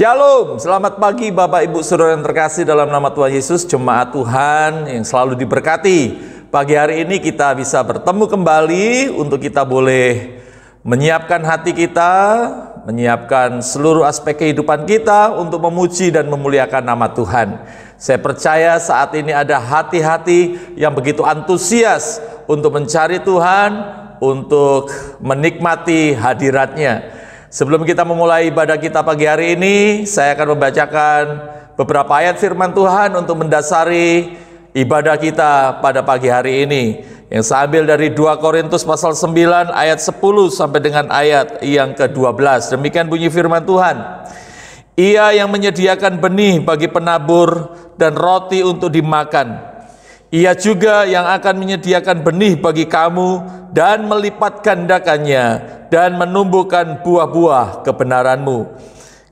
Shalom, selamat pagi Bapak Ibu Saudara yang terkasih dalam nama Tuhan Yesus, jemaat Tuhan yang selalu diberkati. Pagi hari ini kita bisa bertemu kembali untuk kita boleh menyiapkan hati kita, menyiapkan seluruh aspek kehidupan kita untuk memuji dan memuliakan nama Tuhan. Saya percaya saat ini ada hati-hati yang begitu antusias untuk mencari Tuhan, untuk menikmati hadirat-Nya. Sebelum kita memulai ibadah kita pagi hari ini, saya akan membacakan beberapa ayat firman Tuhan untuk mendasari ibadah kita pada pagi hari ini. Yang saya ambil dari 2 Korintus pasal 9 ayat 10 sampai dengan ayat yang ke-12. Demikian bunyi firman Tuhan. Ia yang menyediakan benih bagi penabur dan roti untuk dimakan. Ia juga yang akan menyediakan benih bagi kamu dan melipat gandakannya dan menumbuhkan buah-buah kebenaranmu.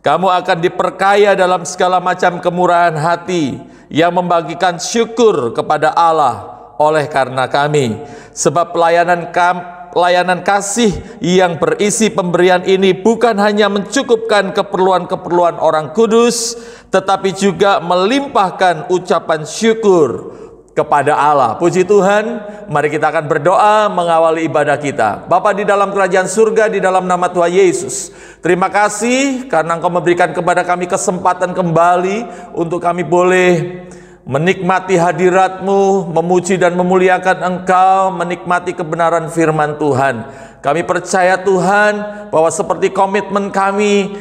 Kamu akan diperkaya dalam segala macam kemurahan hati yang membagikan syukur kepada Allah oleh karena kami. Sebab pelayanan kasih yang berisi pemberian ini bukan hanya mencukupkan keperluan-keperluan orang kudus, tetapi juga melimpahkan ucapan syukur kepada Allah. Puji Tuhan, mari kita akan berdoa mengawali ibadah kita. Bapa di dalam kerajaan surga, di dalam nama Tuhan Yesus, terima kasih karena Engkau memberikan kepada kami kesempatan kembali untuk kami boleh menikmati hadirat-Mu, memuji dan memuliakan Engkau, menikmati kebenaran firman Tuhan. Kami percaya Tuhan bahwa seperti komitmen kami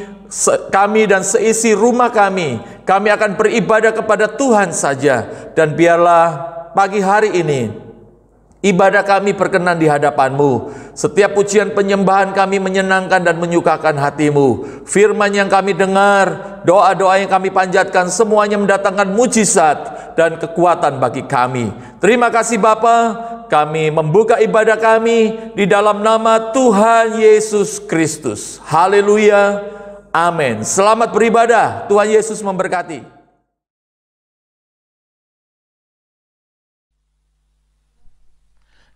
dan seisi rumah kami akan beribadah kepada Tuhan saja. Dan biarlah pagi hari ini ibadah kami berkenan di hadapan-Mu. Setiap pujian penyembahan kami menyenangkan dan menyukakan hati-Mu. Firman yang kami dengar, doa-doa yang kami panjatkan, semuanya mendatangkan mujizat dan kekuatan bagi kami. Terima kasih Bapa, kami membuka ibadah kami di dalam nama Tuhan Yesus Kristus. Haleluya. Amin. Selamat beribadah. Tuhan Yesus memberkati.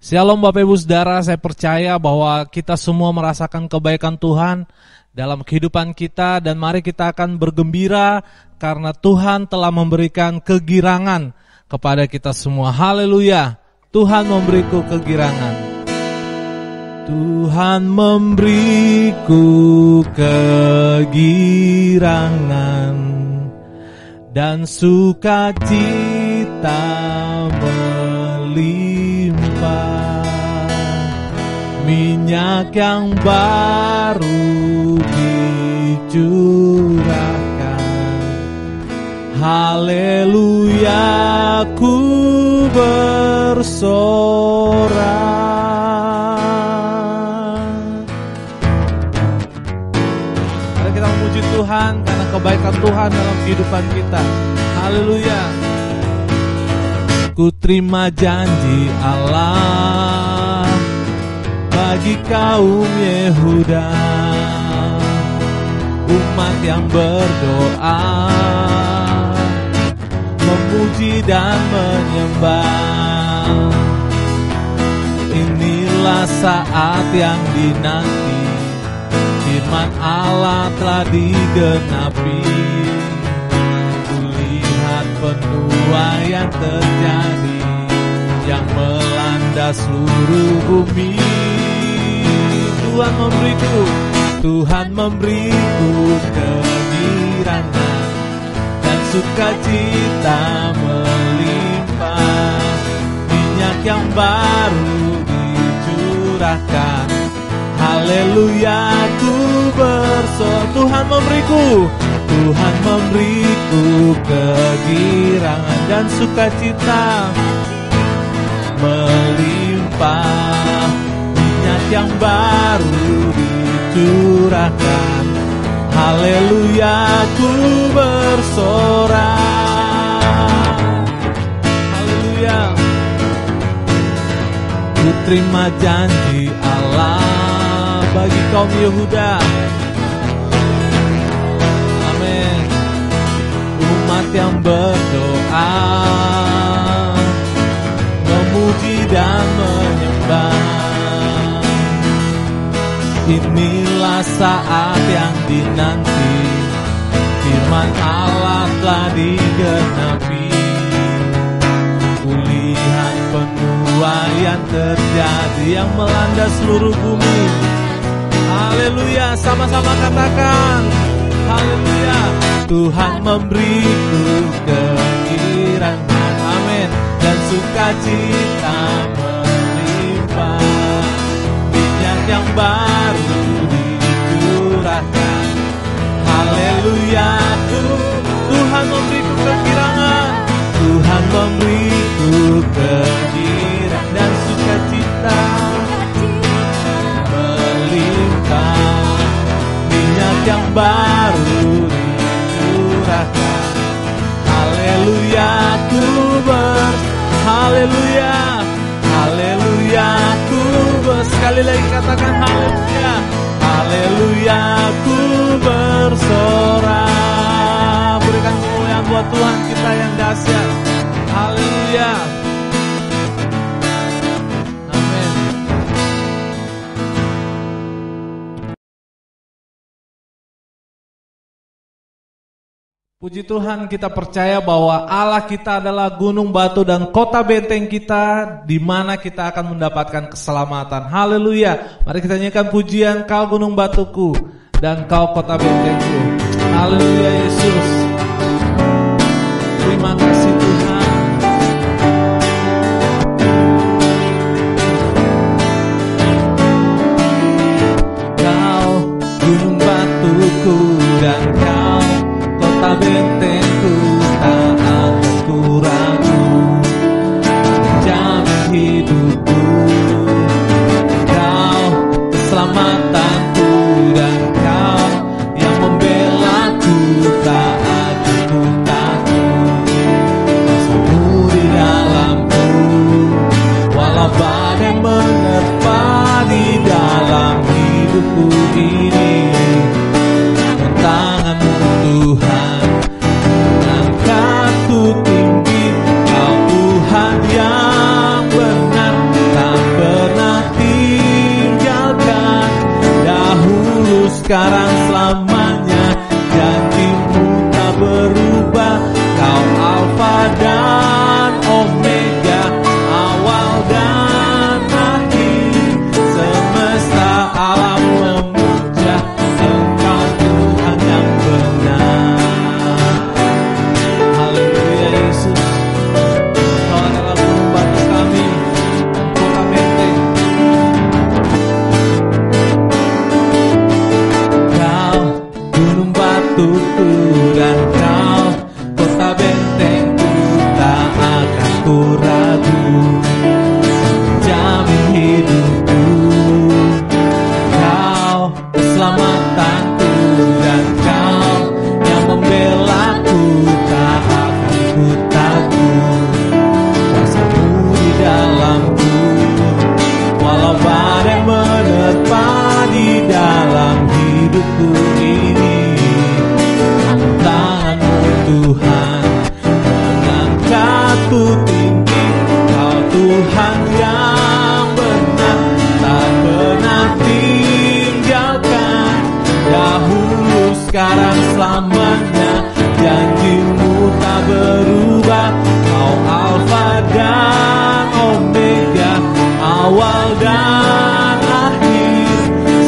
Shalom Bapak Ibu Saudara, saya percaya bahwa kita semua merasakan kebaikan Tuhan dalam kehidupan kita, dan mari kita akan bergembira karena Tuhan telah memberikan kegirangan kepada kita semua. Haleluya. Tuhan memberiku kegirangan. Tuhan memberiku kegirangan dan sukacita melimpah, minyak yang baru dicurahkan. Haleluya, ku bersorak. Tuhan, karena kebaikan Tuhan dalam kehidupan kita. Haleluya. Ku terima janji Allah bagi kaum Yehuda, umat yang berdoa, memuji dan menyembah. Inilah saat yang dinanti, firman Allah telah digenapi. Kulihat penuaian terjadi yang melanda seluruh bumi. Tuhan memberiku kegirangan dan sukacita melimpah, minyak yang baru dicurahkan. Haleluya, ku bersorak. Tuhan memberiku kegirangan dan sukacita melimpah, minyak yang baru dicurahkan. Haleluya, ku bersorak. Haleluya. Ku terima janji Allah bagi kaum Yehuda. Amin. Umat yang berdoa, memuji dan menyembah. Inilah saat yang dinanti, firman Allah telah digenapi. Pulihan penuaian terjadi yang melanda seluruh bumi. Haleluya, sama-sama katakan haleluya. Tuhan memberiku kegirangan, amin, dan sukacita melimpah. Minyak yang baru dicurahkan, haleluya. Tuhan memberiku kegirangan, Tuhan memberiku kegirangan dan sukacita melimpah. Minyak yang baru dicurahkan, haleluya. Haleluya, haleluya. Sekali lagi katakan haleluya. Haleluya, ku bersorak. Berikan kemuliaan buat Tuhan kita yang dahsyat. Haleluya. Amin. Puji Tuhan, kita percaya bahwa Allah kita adalah gunung batu dan kota benteng kita, di mana kita akan mendapatkan keselamatan. Haleluya. Mari kita nyanyikan pujian, Kau gunung batuku dan Kau kota bentengku. Haleluya Yesus. Terima kasih Tuhan. Kau gunung batuku dan Kau kota bentengku, tak akan ku ragu, jamin hidupku. Kau keselamatanku dan Kau yang membelaku, tak akan ku takut. Bersamamu di dalamku, walau badai menerpa di dalam hidupku ini. Tanganmu Tuhan mengangkatku tinggi, Kau Tuhan yang benar, tak pernah tinggalkan. Dahulu, sekarang, selamanya, janji-Mu tak berubah. Kau Alfa dan Omega, awal dan akhir. Semesta alam memuja Engkau Tuhan yang benar. Haleluya Yesus. Kau adalah gunung batu kami dan kota benteng. Kau gunung batuku dan Kau kota bentengku, tak akan ku ragu, jamin hidupku. Kau keselamatanku dan Kau yang membelaku, tak akan ku takut. Kuasa-Mu di dalamku, walau badai menerpa di dalam hidupku ini. Tangan-Mu Tuhan mengangkatku tinggi, Kau Tuhan yang benar, tak pernah tinggalkan. Dahulu, sekarang, selamanya, janji-Mu tak berubah. Kau Alfa dan Omega, awal dan akhir.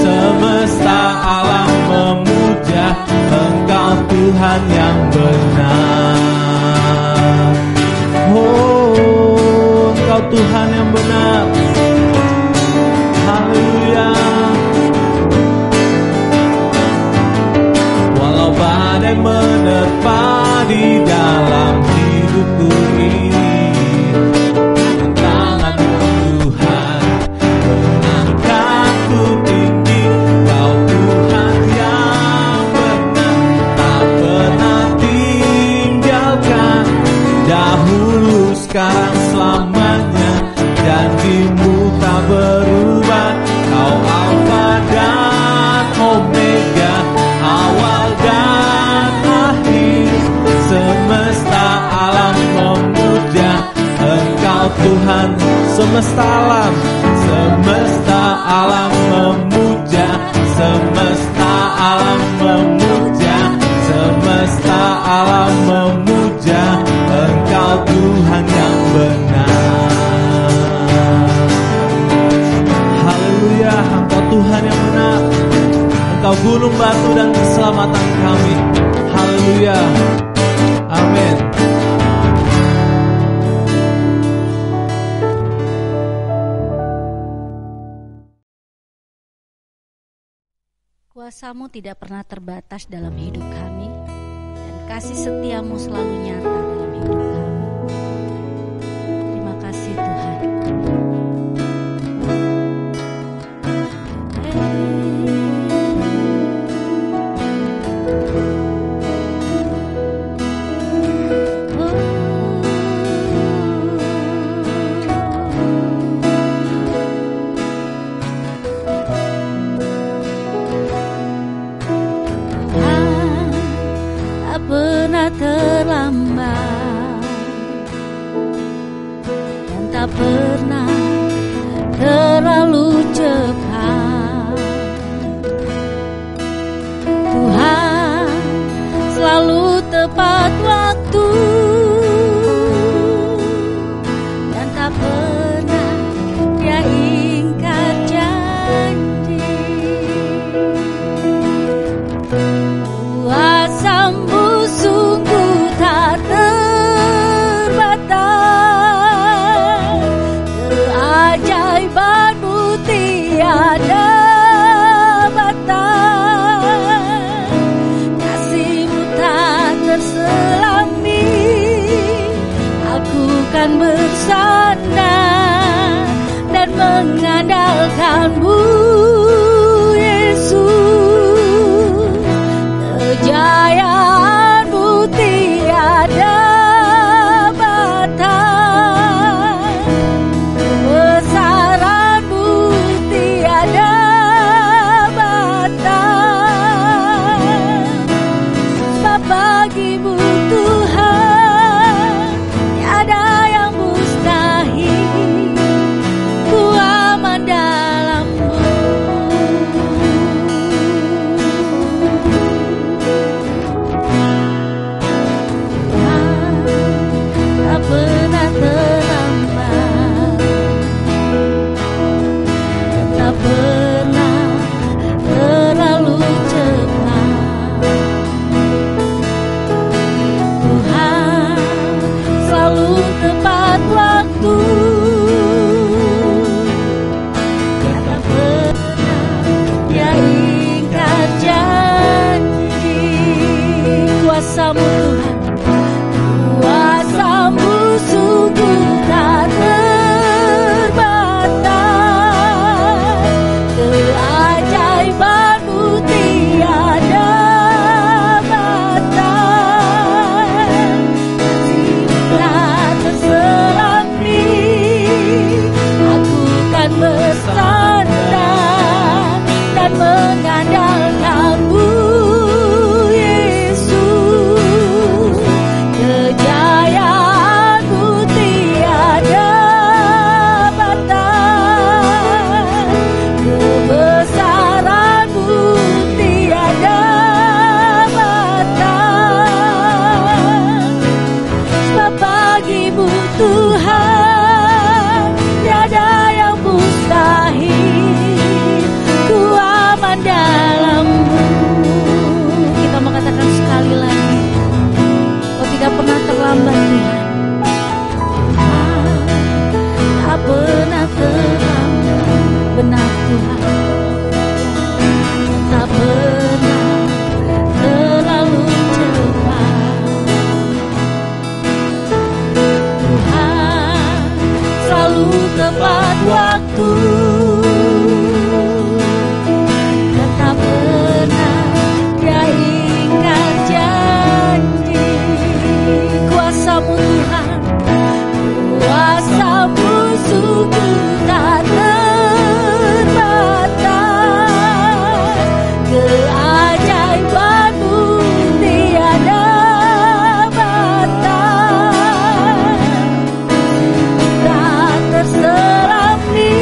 Semesta alam memuja Engkau Tuhan yang benar. Oh, Engkau Tuhan yang benar. Haleluya. Walau badai menerpa di dalam hidupku ini, tangan-Mu Tuhan mengangkatku tinggi. Kau Tuhan yang benar, tak pernah tinggalkan. Dahulu, sekarang, selamanya, janji-Mu tak berubah. Kau Alfa dan Omega, awal dan akhir. Semesta alam memuja Engkau Tuhan. Semesta alam memuja, semesta alam memuja, semesta dalam memuja Engkau Tuhan yang benar. Haleluya, Engkau Tuhan yang benar. Engkau gunung batu dan keselamatan kami. Haleluya. Amin. Kuasa-Mu tidak pernah terbatas dalam hidup kami, dan kasih setia-Mu selalu nyata dalam hidup kami. Terima kasih Tuhan. Terlambat dan tak pernah terlalu cepat. Tuhan selalu tepat waktu dan tak pernah Dia ingkar janji. Kuasa-Mu sungguh tak terbatas, keajaiban-Mu tiada batas, kasih-Mu tak terselami. Aku kan bersandar dan mengandalkan-Mu, Yesus. Kejayaan-Mu tiada batas, kebesaran-Mu tiada batas. Sebab bagi-Mu Tuhan tiada yang mustahil. Ku aman dalam-Mu. Tak pernah terlambat, tak pernah terlalu cepat. Tuhan selalu tepat waktu, Dia tak pernah Dia ingkar janji. Kuasa-Mu Tuhan, kuasa-Mu sungguh tak terbatas, keajaiban-Mu tiada batas, kasih-Mu tak terselami. Aku kan bersandar dan mengandalkan-Mu, Yesus. Kejayaan-Mu tiada batas, kebesaran-Mu tiada batas. Sebab bagi-Mu Tuhan tiada yang mustahil. Ku aman dalam-Mu. Kita mengatakan sekali lagi, Kau tidak pernah terlambat Tuhan. Tak pernah terlambat, benar Tuhan. Tak pernah terlalu cepat. Tuhan selalu tepat waktu dan tak pernah Dia ingkar janji. Kuasa-Mu Tuhan, kuasa-Mu sungguh tak terbatas, keajaiban-Mu tiada batas, tak terselami.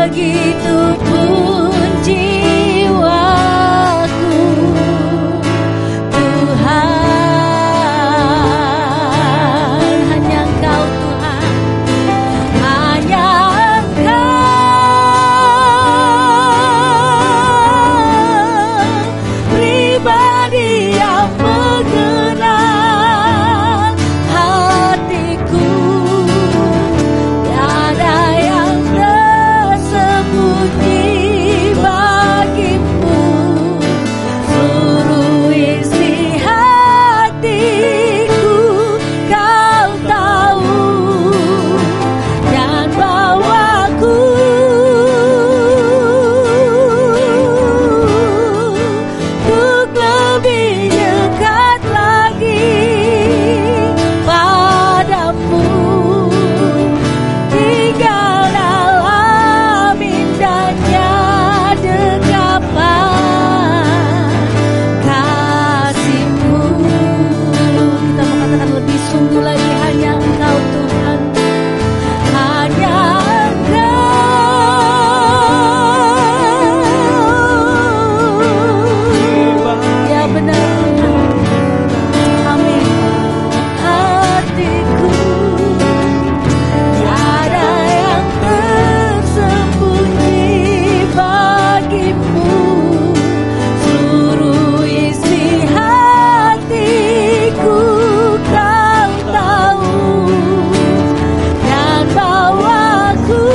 begitupun jiwaku. Tuhan, hanya Engkau Tuhan, hanya Engkau pribadi yang mengenal hatiku. Tiada yang tersembunyi bagimu. Seluruh isi hatiku Kau tahu, dan bawaku untuk lebih dekat lagi padamu. Tinggal dalam indahnya dekapan kasih-Mu. Kita mau katakan lebih sungguh lagi, hanya Engkau Tuhan, hanya Engkau. Ya benar Tuhan. Amin. Hatiku tiada yang tersembunyi bagimu. Seluruh isi hatiku Kau tahu, dan bawaku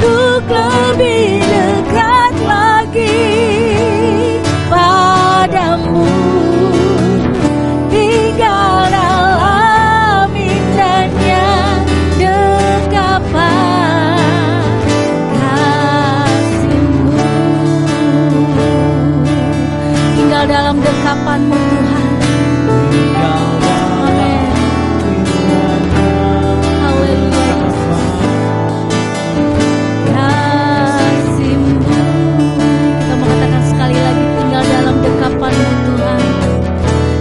untuk lebih dekat lagi padamu. Tinggal dalam indahnya dekapan kasih-Mu. Tinggal dalam dekapan-Mu Tuhan. Amin. Haleluya Yesus. Kasih-Mu. Kita mengatakan sekali lagi, tinggal dalam dekapan-Mu Tuhan.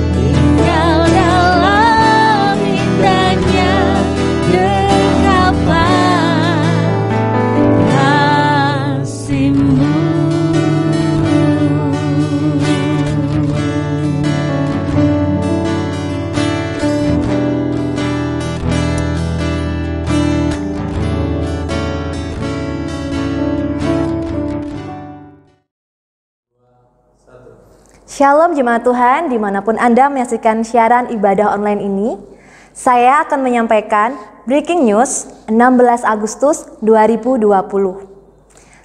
Tinggal dalam indahnya dekapan kasih-Mu. Shalom jemaat Tuhan, dimanapun Anda menyaksikan siaran ibadah online ini. Saya akan menyampaikan breaking news 16 Agustus 2020.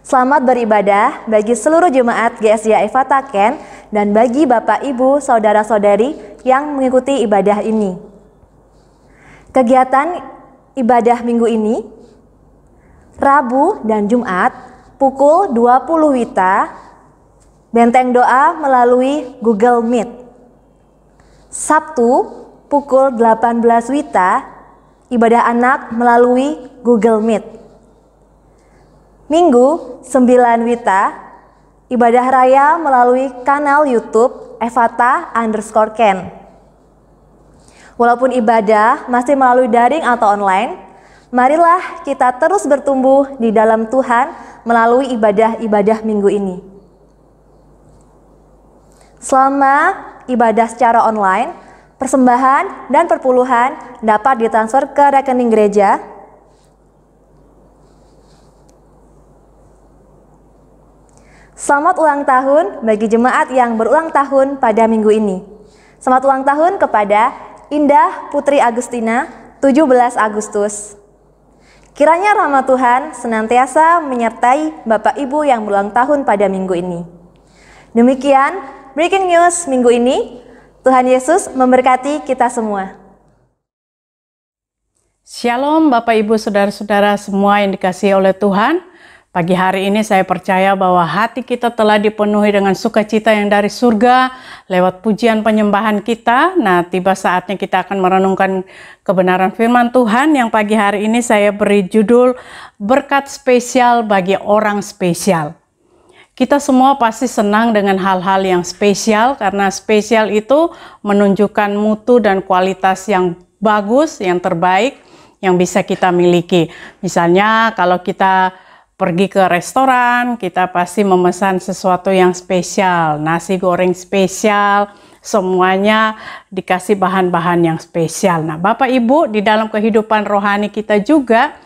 Selamat beribadah bagi seluruh jemaat GSJ Efata Ken dan bagi Bapak Ibu Saudara-saudari yang mengikuti ibadah ini. Kegiatan ibadah minggu ini, Rabu dan Jumat pukul 20 WITA, benteng doa melalui Google Meet. Sabtu pukul 18 WITA, ibadah anak melalui Google Meet. Minggu 9 WITA, ibadah raya melalui kanal YouTube Efata_Ken. Walaupun ibadah masih melalui daring atau online, marilah kita terus bertumbuh di dalam Tuhan melalui ibadah-ibadah minggu ini. Selama ibadah secara online, persembahan dan perpuluhan dapat ditransfer ke rekening gereja. Selamat ulang tahun bagi jemaat yang berulang tahun pada minggu ini. Selamat ulang tahun kepada Indah Putri Agustina, 17 Agustus. Kiranya rahmat Tuhan senantiasa menyertai Bapak Ibu yang berulang tahun pada minggu ini. Demikian breaking news minggu ini. Tuhan Yesus memberkati kita semua. Shalom Bapak Ibu Saudara-saudara semua yang dikasihi oleh Tuhan. Pagi hari ini saya percaya bahwa hati kita telah dipenuhi dengan sukacita yang dari surga lewat pujian penyembahan kita. Nah, tiba saatnya kita akan merenungkan kebenaran firman Tuhan yang pagi hari ini saya beri judul Berkat Spesial bagi Orang Spesial. Kita semua pasti senang dengan hal-hal yang spesial karena spesial itu menunjukkan mutu dan kualitas yang bagus, yang terbaik, yang bisa kita miliki. Misalnya kalau kita pergi ke restoran, kita pasti memesan sesuatu yang spesial, nasi goreng spesial, semuanya dikasih bahan-bahan yang spesial. Nah, Bapak Ibu, di dalam kehidupan rohani kita juga,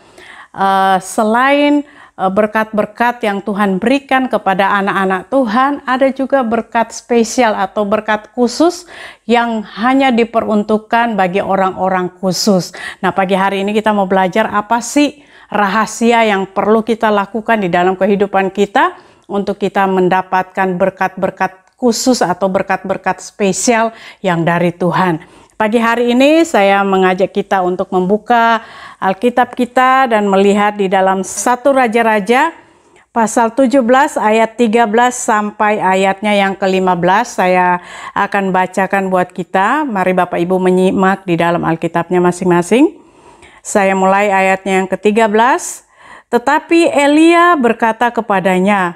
selain berkat-berkat yang Tuhan berikan kepada anak-anak Tuhan, ada juga berkat spesial atau berkat khusus yang hanya diperuntukkan bagi orang-orang khusus. Nah, pagi hari ini kita mau belajar apa sih rahasia yang perlu kita lakukan di dalam kehidupan kita untuk kita mendapatkan berkat-berkat khusus atau berkat-berkat spesial yang dari Tuhan. Pagi hari ini saya mengajak kita untuk membuka Alkitab kita dan melihat di dalam 1 Raja-Raja pasal 17 ayat 13 sampai ayatnya yang ke-15. Saya akan bacakan buat kita. Mari Bapak Ibu menyimak di dalam Alkitabnya masing-masing. Saya mulai ayatnya yang ke-13. Tetapi Elia berkata kepadanya,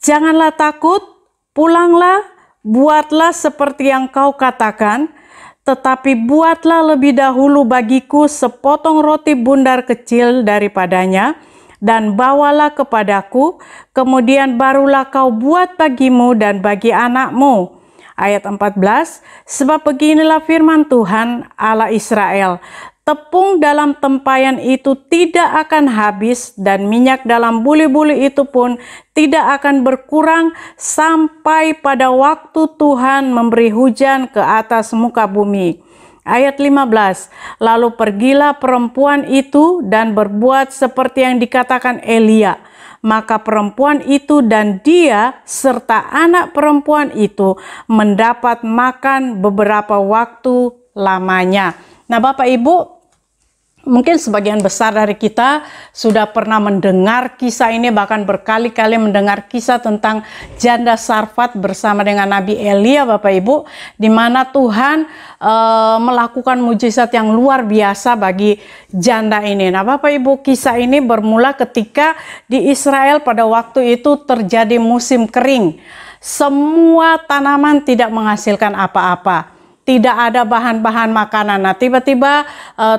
"Janganlah takut, pulanglah, buatlah seperti yang kau katakan, tetapi buatlah lebih dahulu bagiku sepotong roti bundar kecil daripadanya, dan bawalah kepadaku, kemudian barulah kau buat bagimu dan bagi anakmu." Ayat 14, sebab beginilah firman Tuhan Allah Israel, tepung dalam tempayan itu tidak akan habis, dan minyak dalam buli-buli itu pun tidak akan berkurang sampai pada waktu Tuhan memberi hujan ke atas muka bumi. Ayat 15, lalu pergilah perempuan itu dan berbuat seperti yang dikatakan Elia. Maka perempuan itu dan dia serta anak perempuan itu mendapat makan beberapa waktu lamanya. Nah, Bapak Ibu, mungkin sebagian besar dari kita sudah pernah mendengar kisah ini, bahkan berkali-kali mendengar kisah tentang janda Sarfat bersama dengan Nabi Elia, Bapak Ibu, di mana Tuhan melakukan mujizat yang luar biasa bagi janda ini. Nah, Bapak Ibu, kisah ini bermula ketika di Israel pada waktu itu terjadi musim kering. Semua tanaman tidak menghasilkan apa-apa. Tidak ada bahan-bahan makanan. Nah, tiba-tiba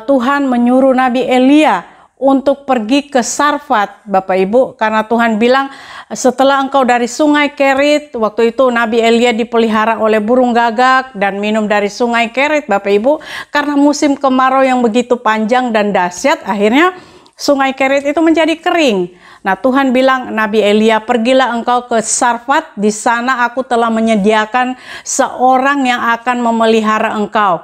Tuhan menyuruh Nabi Elia untuk pergi ke Sarfat, Bapak Ibu, karena Tuhan bilang setelah engkau dari sungai Kerit, waktu itu Nabi Elia dipelihara oleh burung gagak dan minum dari sungai Kerit, Bapak Ibu, karena musim kemarau yang begitu panjang dan dahsyat, akhirnya sungai Kerit itu menjadi kering. Nah, Tuhan bilang, Nabi Elia, pergilah engkau ke Sarfat, di sana aku telah menyediakan seorang yang akan memelihara engkau.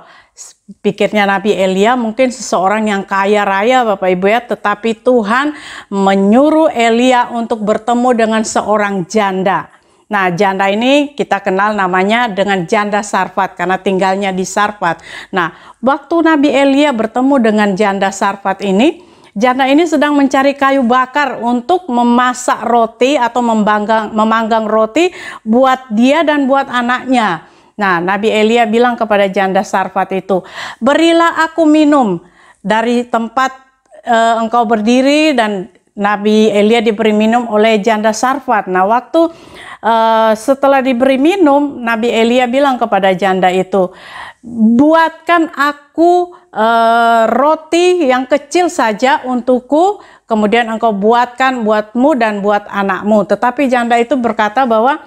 Pikirnya Nabi Elia mungkin seseorang yang kaya raya, Bapak Ibu ya, tetapi Tuhan menyuruh Elia untuk bertemu dengan seorang janda. Nah, janda ini kita kenal namanya dengan janda Sarfat karena tinggalnya di Sarfat. Nah, waktu Nabi Elia bertemu dengan janda Sarfat ini, janda ini sedang mencari kayu bakar untuk memasak roti atau memanggang roti buat dia dan buat anaknya. Nah, Nabi Elia bilang kepada janda Sarfat itu, "Berilah aku minum dari tempat engkau berdiri," dan Nabi Elia diberi minum oleh janda Sarfat. Nah, waktu setelah diberi minum, Nabi Elia bilang kepada janda itu, "Buatkan aku roti yang kecil saja untukku, kemudian engkau buatkan buatmu dan buat anakmu." Tetapi janda itu berkata bahwa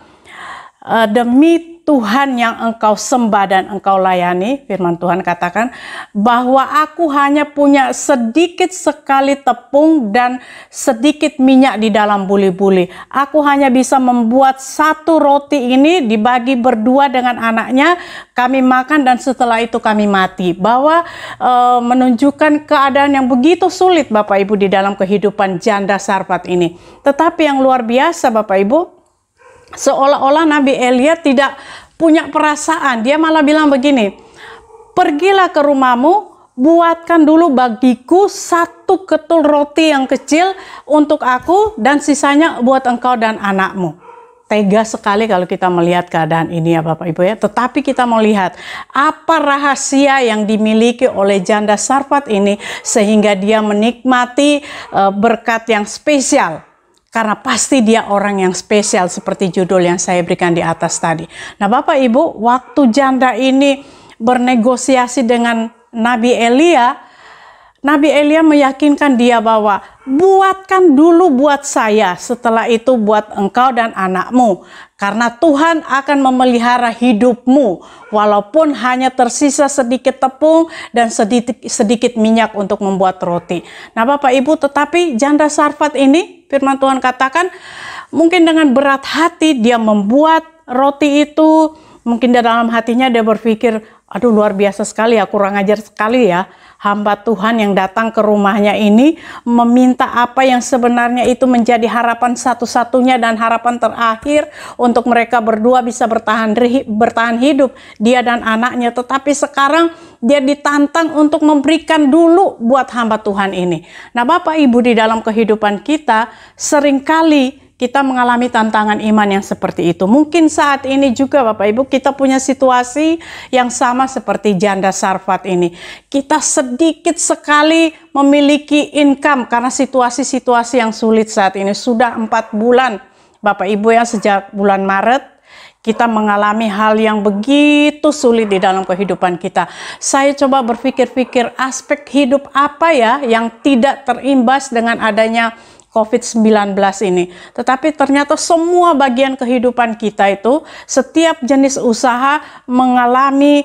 demi Tuhan yang engkau sembah dan engkau layani, firman Tuhan katakan bahwa aku hanya punya sedikit sekali tepung dan sedikit minyak di dalam buli-buli. Aku hanya bisa membuat satu roti ini dibagi berdua dengan anaknya, kami makan dan setelah itu kami mati. Bahwa menunjukkan keadaan yang begitu sulit, Bapak Ibu, di dalam kehidupan janda Sarfat ini. Tetapi yang luar biasa, Bapak Ibu, seolah-olah Nabi Elia tidak punya perasaan. Dia malah bilang begini, "Pergilah ke rumahmu, buatkan dulu bagiku satu ketul roti yang kecil untuk aku dan sisanya buat engkau dan anakmu." Tega sekali kalau kita melihat keadaan ini ya Bapak Ibu ya. Tetapi kita mau lihat apa rahasia yang dimiliki oleh janda Sarfat ini sehingga dia menikmati berkat yang spesial. Karena pasti dia orang yang spesial seperti judul yang saya berikan di atas tadi. Nah, Bapak Ibu, waktu janda ini bernegosiasi dengan Nabi Elia, Nabi Elia meyakinkan dia bahwa buatkan dulu buat saya, setelah itu buat engkau dan anakmu. Karena Tuhan akan memelihara hidupmu, walaupun hanya tersisa sedikit tepung dan sedikit minyak untuk membuat roti. Nah Bapak Ibu, tetapi janda Sarfat ini, firman Tuhan katakan, mungkin dengan berat hati dia membuat roti itu. Mungkin di dalam hatinya dia berpikir, aduh luar biasa sekali ya, kurang ajar sekali ya. Hamba Tuhan yang datang ke rumahnya ini meminta apa yang sebenarnya itu menjadi harapan satu-satunya dan harapan terakhir untuk mereka berdua bisa bertahan hidup, dia dan anaknya. Tetapi sekarang dia ditantang untuk memberikan dulu buat hamba Tuhan ini. Nah Bapak Ibu, di dalam kehidupan kita seringkali kita mengalami tantangan iman yang seperti itu. Mungkin saat ini juga Bapak Ibu kita punya situasi yang sama seperti janda Sarfat ini. Kita sedikit sekali memiliki income karena situasi-situasi yang sulit saat ini. Sudah 4 bulan Bapak Ibu ya, sejak bulan Maret kita mengalami hal yang begitu sulit di dalam kehidupan kita. Saya coba berpikir-pikir aspek hidup apa ya yang tidak terimbas dengan adanya COVID-19 ini. Tetapi ternyata semua bagian kehidupan kita itu, setiap jenis usaha mengalami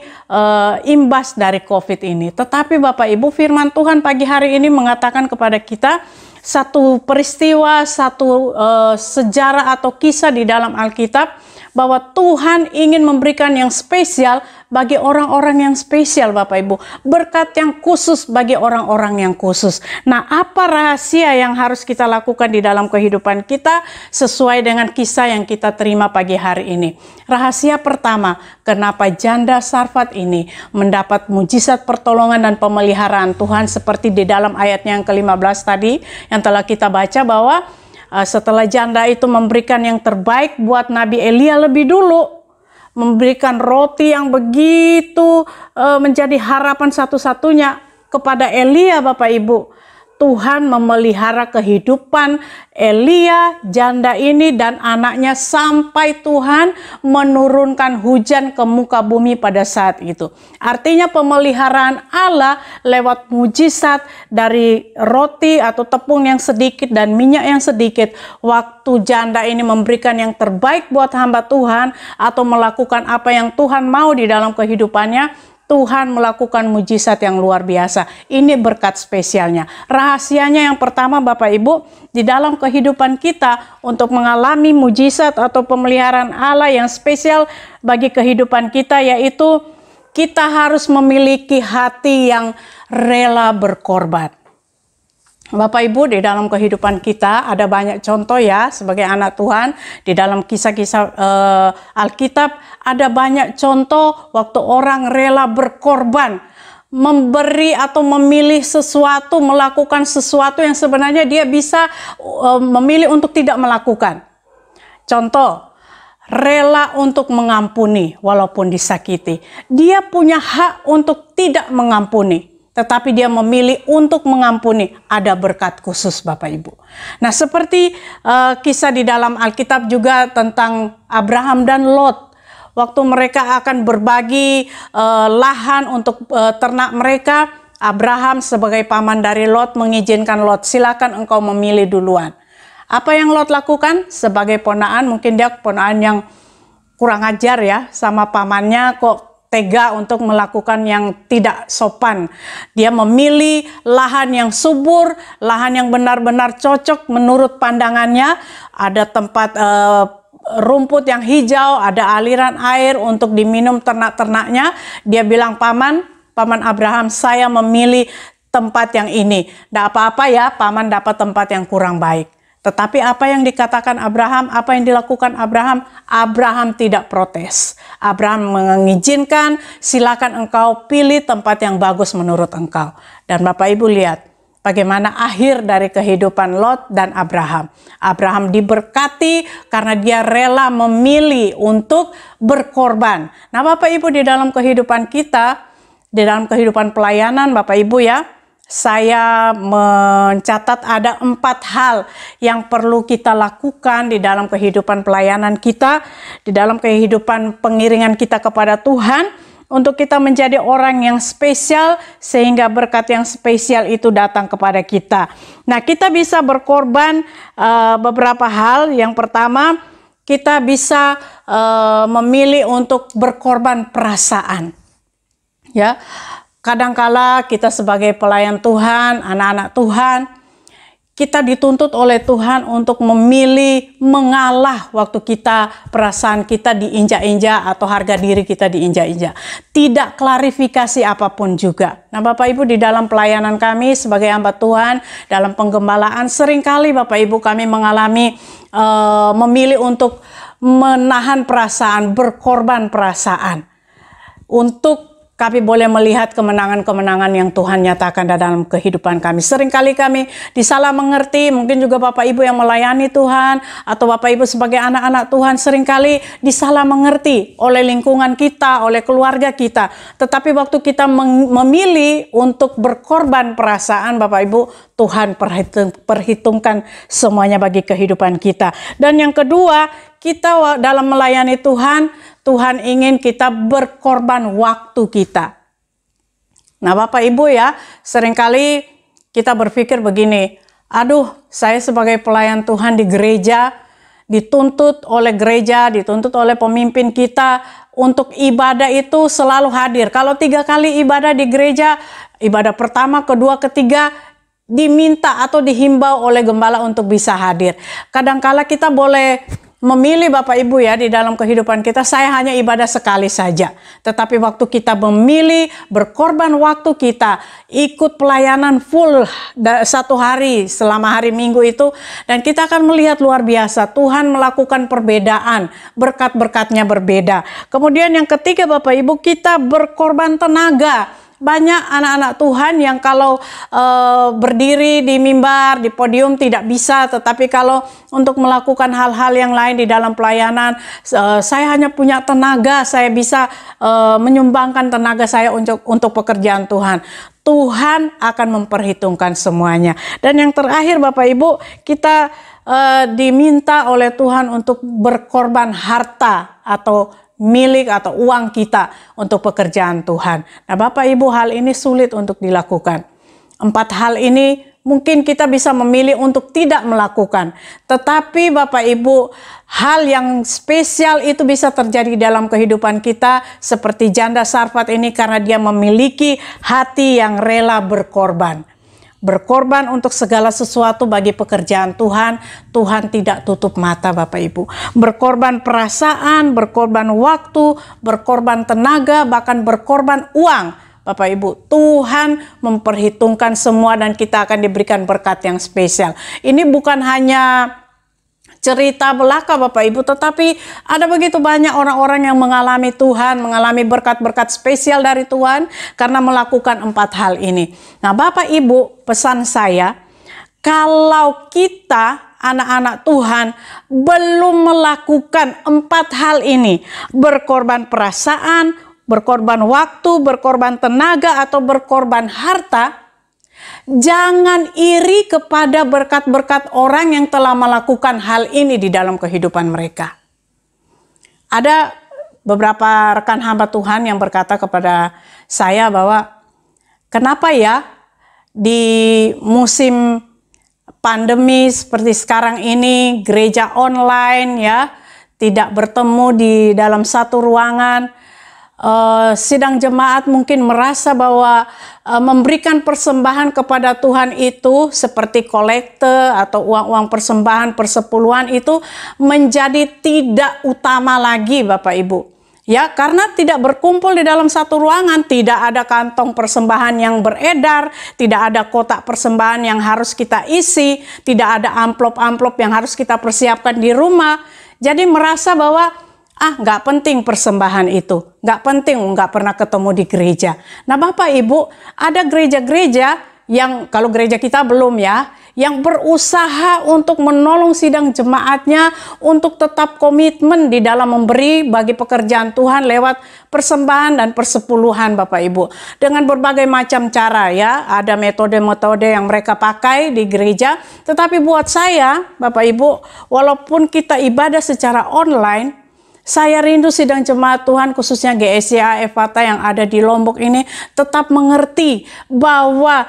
imbas dari COVID ini. Tetapi Bapak Ibu, firman Tuhan pagi hari ini mengatakan kepada kita satu peristiwa, satu sejarah atau kisah di dalam Alkitab, bahwa Tuhan ingin memberikan yang spesial bagi orang-orang yang spesial Bapak Ibu. Berkat yang khusus bagi orang-orang yang khusus. Nah, apa rahasia yang harus kita lakukan di dalam kehidupan kita sesuai dengan kisah yang kita terima pagi hari ini? Rahasia pertama, kenapa janda Sarfat ini mendapat mujizat pertolongan dan pemeliharaan Tuhan seperti di dalam ayatnya yang ke-15 tadi yang telah kita baca, bahwa setelah janda itu memberikan yang terbaik buat Nabi Elia lebih dulu, memberikan roti yang begitu menjadi harapan satu-satunya kepada Elia Bapak Ibu. Tuhan memelihara kehidupan Elia, janda ini dan anaknya sampai Tuhan menurunkan hujan ke muka bumi pada saat itu. Artinya pemeliharaan Allah lewat mujizat dari roti atau tepung yang sedikit dan minyak yang sedikit. Waktu janda ini memberikan yang terbaik buat hamba Tuhan atau melakukan apa yang Tuhan mau di dalam kehidupannya, Tuhan melakukan mujizat yang luar biasa. Ini berkat spesialnya. Rahasianya yang pertama Bapak Ibu, di dalam kehidupan kita untuk mengalami mujizat atau pemeliharaan Allah yang spesial bagi kehidupan kita, yaitu kita harus memiliki hati yang rela berkorban. Bapak Ibu, di dalam kehidupan kita ada banyak contoh ya, sebagai anak Tuhan. Di dalam kisah-kisah Alkitab ada banyak contoh waktu orang rela berkorban, memberi atau memilih sesuatu, melakukan sesuatu yang sebenarnya dia bisa memilih untuk tidak melakukan. Contoh, rela untuk mengampuni walaupun disakiti. Dia punya hak untuk tidak mengampuni, tetapi dia memilih untuk mengampuni. Ada berkat khusus Bapak Ibu. Nah, seperti kisah di dalam Alkitab juga tentang Abraham dan Lot. Waktu mereka akan berbagi lahan untuk ternak mereka, Abraham sebagai paman dari Lot mengizinkan Lot, silakan engkau memilih duluan. Apa yang Lot lakukan? Sebagai ponaan, mungkin dia ponaan yang kurang ajar ya sama pamannya, kok tega untuk melakukan yang tidak sopan. Dia memilih lahan yang subur, lahan yang benar-benar cocok menurut pandangannya. Ada tempat rumput yang hijau, ada aliran air untuk diminum ternak-ternaknya. Dia bilang, Paman Abraham, saya memilih tempat yang ini. Tidak apa-apa ya, Paman dapat tempat yang kurang baik. Tetapi apa yang dikatakan Abraham, apa yang dilakukan Abraham, Abraham tidak protes. Abraham mengizinkan, silakan engkau pilih tempat yang bagus menurut engkau. Dan Bapak Ibu lihat bagaimana akhir dari kehidupan Lot dan Abraham. Abraham diberkati karena dia rela memilih untuk berkorban. Nah Bapak Ibu, di dalam kehidupan kita, di dalam kehidupan pelayanan Bapak Ibu ya, saya mencatat ada 4 hal yang perlu kita lakukan di dalam kehidupan pelayanan kita, di dalam kehidupan pengiringan kita kepada Tuhan, untuk kita menjadi orang yang spesial sehingga berkat yang spesial itu datang kepada kita. Nah, kita bisa berkorban beberapa hal. Yang pertama, kita bisa memilih untuk berkorban perasaan. Ya, kadangkala kita sebagai pelayan Tuhan, anak-anak Tuhan, kita dituntut oleh Tuhan untuk memilih mengalah waktu perasaan kita diinjak-injak atau harga diri kita diinjak-injak. Tidak klarifikasi apapun juga. Nah, Bapak Ibu, di dalam pelayanan kami sebagai hamba Tuhan, dalam penggembalaan, seringkali Bapak Ibu kami mengalami memilih untuk menahan perasaan, berkorban perasaan. Untuk kami boleh melihat kemenangan-kemenangan yang Tuhan nyatakan dalam kehidupan kami. Seringkali kami disalah mengerti, mungkin juga Bapak Ibu yang melayani Tuhan, atau Bapak Ibu sebagai anak-anak Tuhan seringkali disalah mengerti oleh lingkungan kita, oleh keluarga kita. Tetapi waktu kita memilih untuk berkorban perasaan, Bapak Ibu, Tuhan perhitungkan semuanya bagi kehidupan kita. Dan yang kedua, kita dalam melayani Tuhan ingin kita berkorban waktu kita. Nah, Bapak Ibu ya, seringkali kita berpikir begini, aduh, saya sebagai pelayan Tuhan di gereja, dituntut oleh gereja, dituntut oleh pemimpin kita untuk ibadah itu selalu hadir. Kalau 3 kali ibadah di gereja, ibadah pertama, kedua, ketiga, diminta atau dihimbau oleh gembala untuk bisa hadir. Kadangkala kita boleh memilih Bapak Ibu ya di dalam kehidupan kita, saya hanya ibadah sekali saja. Tetapi waktu kita memilih berkorban waktu kita, ikut pelayanan full 1 hari selama hari Minggu itu, dan kita akan melihat luar biasa Tuhan melakukan perbedaan, berkat-berkatnya berbeda. Kemudian yang ketiga Bapak Ibu, kita berkorban tenaga. Banyak anak-anak Tuhan yang kalau berdiri di mimbar, di podium tidak bisa, tetapi kalau untuk melakukan hal-hal yang lain di dalam pelayanan, saya hanya punya tenaga, saya bisa menyumbangkan tenaga saya untuk pekerjaan Tuhan. Tuhan akan memperhitungkan semuanya. Dan yang terakhir Bapak Ibu, kita diminta oleh Tuhan untuk berkorban harta atau milik atau uang kita untuk pekerjaan Tuhan. Nah, Bapak Ibu, hal ini sulit untuk dilakukan. 4 hal ini mungkin kita bisa memilih untuk tidak melakukan. Tetapi Bapak Ibu, hal yang spesial itu bisa terjadi dalam kehidupan kita seperti janda Sarfat ini karena dia memiliki hati yang rela berkorban. Berkorban untuk segala sesuatu bagi pekerjaan Tuhan, Tuhan tidak tutup mata Bapak Ibu. Berkorban perasaan, berkorban waktu, berkorban tenaga, bahkan berkorban uang. Bapak Ibu, Tuhan memperhitungkan semua dan kita akan diberikan berkat yang spesial. Ini bukan hanya cerita belaka Bapak Ibu, tetapi ada begitu banyak orang-orang yang mengalami Tuhan, mengalami berkat-berkat spesial dari Tuhan karena melakukan 4 hal ini. Nah, Bapak Ibu, pesan saya, kalau kita anak-anak Tuhan belum melakukan 4 hal ini, berkorban perasaan, berkorban waktu, berkorban tenaga, atau berkorban harta, jangan iri kepada berkat-berkat orang yang telah melakukan hal ini di dalam kehidupan mereka. Ada beberapa rekan hamba Tuhan yang berkata kepada saya bahwa kenapa ya di musim pandemi seperti sekarang ini, gereja online ya, tidak bertemu di dalam satu ruangan. Sidang jemaat mungkin merasa bahwa memberikan persembahan kepada Tuhan itu seperti kolekte atau uang-uang persembahan persepuluhan itu menjadi tidak utama lagi Bapak Ibu. Ya, karena tidak berkumpul di dalam satu ruangan, tidak ada kantong persembahan yang beredar, tidak ada kotak persembahan yang harus kita isi, tidak ada amplop-amplop yang harus kita persiapkan di rumah. Jadi merasa bahwa nggak penting persembahan itu, nggak penting, nggak pernah ketemu di gereja. Nah Bapak Ibu, ada gereja-gereja yang, kalau gereja kita belum ya, yang berusaha untuk menolong sidang jemaatnya untuk tetap komitmen di dalam memberi bagi pekerjaan Tuhan lewat persembahan dan persepuluhan Bapak Ibu. Dengan berbagai macam cara ya, ada metode-metode yang mereka pakai di gereja. Tetapi buat saya Bapak Ibu, walaupun kita ibadah secara online, Saya rindu sidang jemaat Tuhan, khususnya GSCA Efata yang ada di Lombok ini tetap mengerti bahwa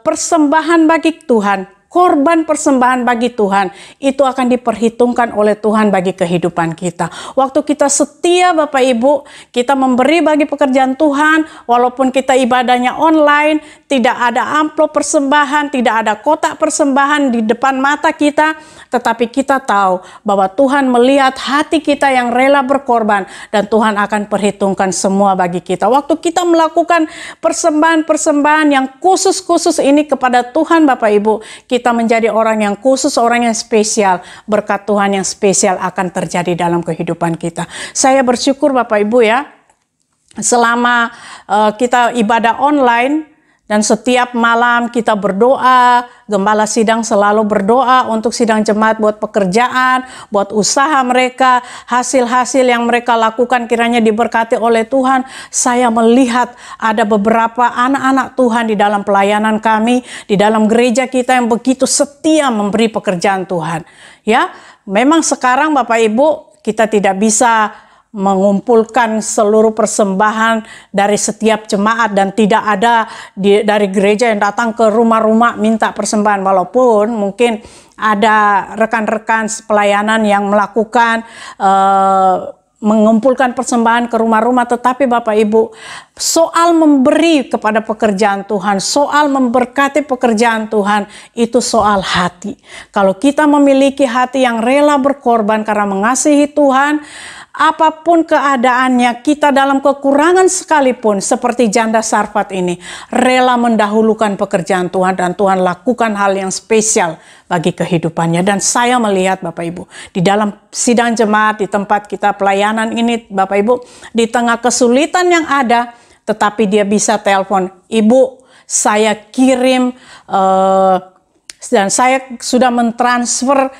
persembahan bagi Tuhan, korban persembahan bagi Tuhan itu akan diperhitungkan oleh Tuhan bagi kehidupan kita. Waktu kita setia Bapak Ibu, kita memberi bagi pekerjaan Tuhan, walaupun kita ibadahnya online, tidak ada amplop persembahan, tidak ada kotak persembahan di depan mata kita, tetapi kita tahu bahwa Tuhan melihat hati kita yang rela berkorban dan Tuhan akan perhitungkan semua bagi kita. Waktu kita melakukan persembahan-persembahan yang khusus-khusus ini kepada Tuhan Bapak Ibu, kita menjadi orang yang khusus, orang yang spesial. Berkat Tuhan yang spesial akan terjadi dalam kehidupan kita. Saya bersyukur Bapak Ibu ya, selama kita ibadah online, dan setiap malam kita berdoa, gembala sidang selalu berdoa untuk sidang jemaat buat pekerjaan, buat usaha mereka, hasil-hasil yang mereka lakukan kiranya diberkati oleh Tuhan. Saya melihat ada beberapa anak-anak Tuhan di dalam pelayanan kami, di dalam gereja kita yang begitu setia memberi pekerjaan Tuhan. Ya, memang sekarang Bapak Ibu kita tidak bisa mengumpulkan seluruh persembahan dari setiap jemaat dan tidak ada dari gereja yang datang ke rumah-rumah minta persembahan, walaupun mungkin ada rekan-rekan pelayanan yang melakukan mengumpulkan persembahan ke rumah-rumah, tetapi Bapak Ibu, soal memberi kepada pekerjaan Tuhan, soal memberkati pekerjaan Tuhan, itu soal hati. Kalau kita memiliki hati yang rela berkorban karena mengasihi Tuhan, apapun keadaannya, kita dalam kekurangan sekalipun, seperti janda Sarfat ini, rela mendahulukan pekerjaan Tuhan dan Tuhan lakukan hal yang spesial bagi kehidupannya. Dan saya melihat Bapak Ibu, di dalam sidang jemaat, di tempat kita pelayanan ini Bapak Ibu, di tengah kesulitan yang ada, tetapi dia bisa telepon, "Ibu, saya kirim dan saya sudah mentransfer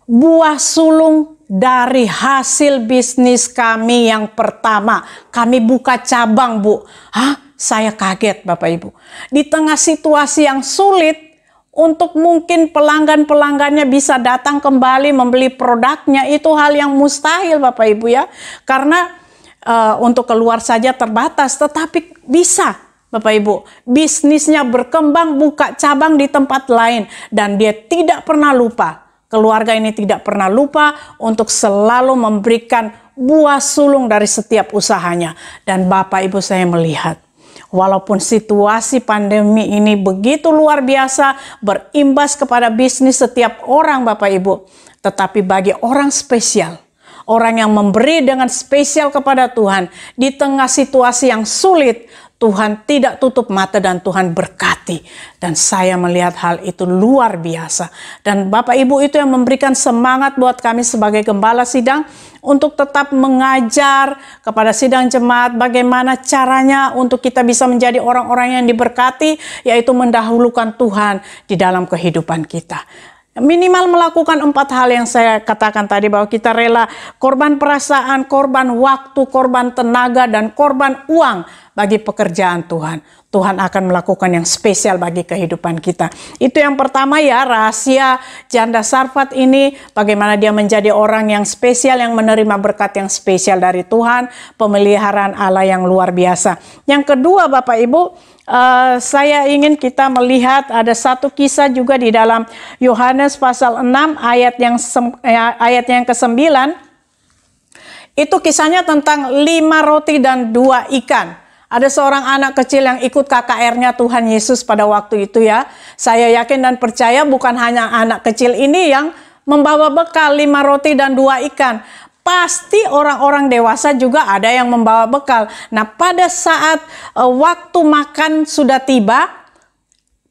buah sulung dari hasil bisnis kami yang pertama. Kami buka cabang, Bu." Hah? Saya kaget Bapak Ibu. Di tengah situasi yang sulit, untuk mungkin pelanggan-pelanggannya bisa datang kembali membeli produknya, itu hal yang mustahil Bapak Ibu ya. Karena untuk keluar saja terbatas, tetapi bisa Bapak Ibu, bisnisnya berkembang, buka cabang di tempat lain, dan dia tidak pernah lupa. Keluarga ini tidak pernah lupa untuk selalu memberikan buah sulung dari setiap usahanya. Dan Bapak Ibu, saya melihat, walaupun situasi pandemi ini begitu luar biasa, berimbas kepada bisnis setiap orang Bapak Ibu, tetapi bagi orang spesial, orang yang memberi dengan spesial kepada Tuhan, di tengah situasi yang sulit, Tuhan tidak tutup mata dan Tuhan berkati. Dan saya melihat hal itu luar biasa. Dan Bapak Ibu itu yang memberikan semangat buat kami sebagai gembala sidang untuk tetap mengajar kepada sidang jemaat bagaimana caranya untuk kita bisa menjadi orang-orang yang diberkati, yaitu mendahulukan Tuhan di dalam kehidupan kita. Minimal melakukan 4 hal yang saya katakan tadi, bahwa kita rela korban perasaan, korban waktu, korban tenaga, dan korban uang bagi pekerjaan Tuhan. Tuhan akan melakukan yang spesial bagi kehidupan kita. Itu yang pertama ya, rahasia janda Sarfat ini, bagaimana dia menjadi orang yang spesial, yang menerima berkat yang spesial dari Tuhan, pemeliharaan Allah yang luar biasa. Yang kedua Bapak Ibu, saya ingin kita melihat ada satu kisah juga di dalam Yohanes pasal 6 ayat yang ke-9. Itu kisahnya tentang 5 roti dan 2 ikan. Ada seorang anak kecil yang ikut KKR-nya Tuhan Yesus pada waktu itu ya. Saya yakin dan percaya bukan hanya anak kecil ini yang membawa bekal 5 roti dan 2 ikan. Pasti orang-orang dewasa juga ada yang membawa bekal. Nah, pada saat waktu makan sudah tiba,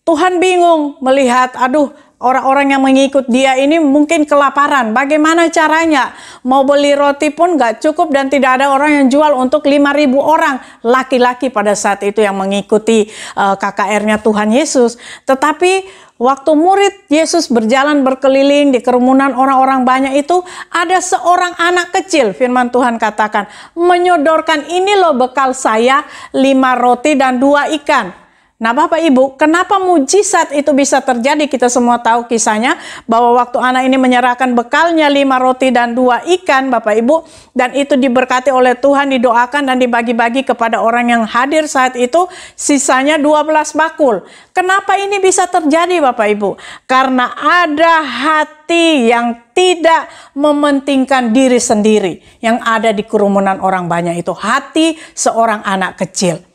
Tuhan bingung melihat, aduh, orang-orang yang mengikut dia ini mungkin kelaparan. Bagaimana caranya? Mau beli roti pun gak cukup dan tidak ada orang yang jual untuk 5.000 orang. Laki-laki pada saat itu yang mengikuti KKR-nya Tuhan Yesus. Tetapi waktu murid Yesus berjalan berkeliling di kerumunan orang-orang banyak itu, ada seorang anak kecil, firman Tuhan katakan, menyodorkan, "Ini loh bekal saya, 5 roti dan 2 ikan. Nah Bapak Ibu, kenapa mujizat itu bisa terjadi? Kita semua tahu kisahnya bahwa waktu anak ini menyerahkan bekalnya 5 roti dan 2 ikan Bapak Ibu, dan itu diberkati oleh Tuhan, didoakan dan dibagi-bagi kepada orang yang hadir saat itu, sisanya 12 bakul. Kenapa ini bisa terjadi Bapak Ibu? Karena ada hati yang tidak mementingkan diri sendiri yang ada di kerumunan orang banyak itu, hati seorang anak kecil.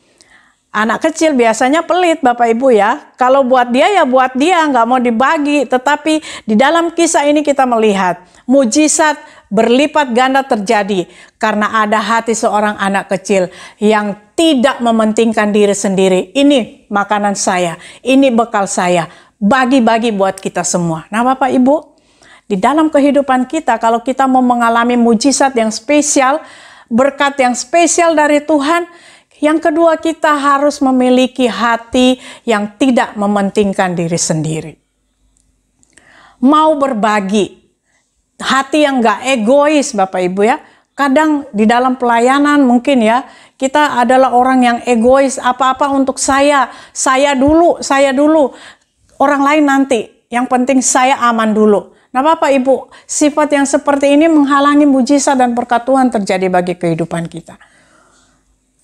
Anak kecil biasanya pelit Bapak Ibu ya. Kalau buat dia ya buat dia, nggak mau dibagi. Tetapi di dalam kisah ini kita melihat mujizat berlipat ganda terjadi karena ada hati seorang anak kecil yang tidak mementingkan diri sendiri. Ini makanan saya, ini bekal saya, bagi-bagi buat kita semua. Nah Bapak Ibu, di dalam kehidupan kita kalau kita mau mengalami mujizat yang spesial, berkat yang spesial dari Tuhan, yang kedua, kita harus memiliki hati yang tidak mementingkan diri sendiri. Mau berbagi, hati yang gak egois Bapak Ibu ya. Kadang di dalam pelayanan mungkin ya, kita adalah orang yang egois, apa-apa untuk saya dulu, orang lain nanti. Yang penting saya aman dulu. Nah Bapak Ibu, sifat yang seperti ini menghalangi mujizat dan berkat Tuhan terjadi bagi kehidupan kita.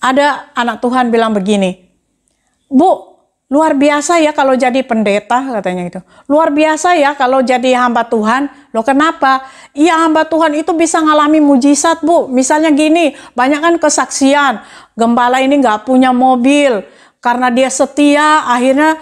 Ada anak Tuhan bilang begini, Bu, luar biasa ya kalau jadi pendeta, katanya gitu. Luar biasa ya kalau jadi hamba Tuhan. Loh kenapa? Iya, hamba Tuhan itu bisa ngalami mujizat Bu. Misalnya gini, banyak kan kesaksian. Gembala ini gak punya mobil. Karena dia setia, akhirnya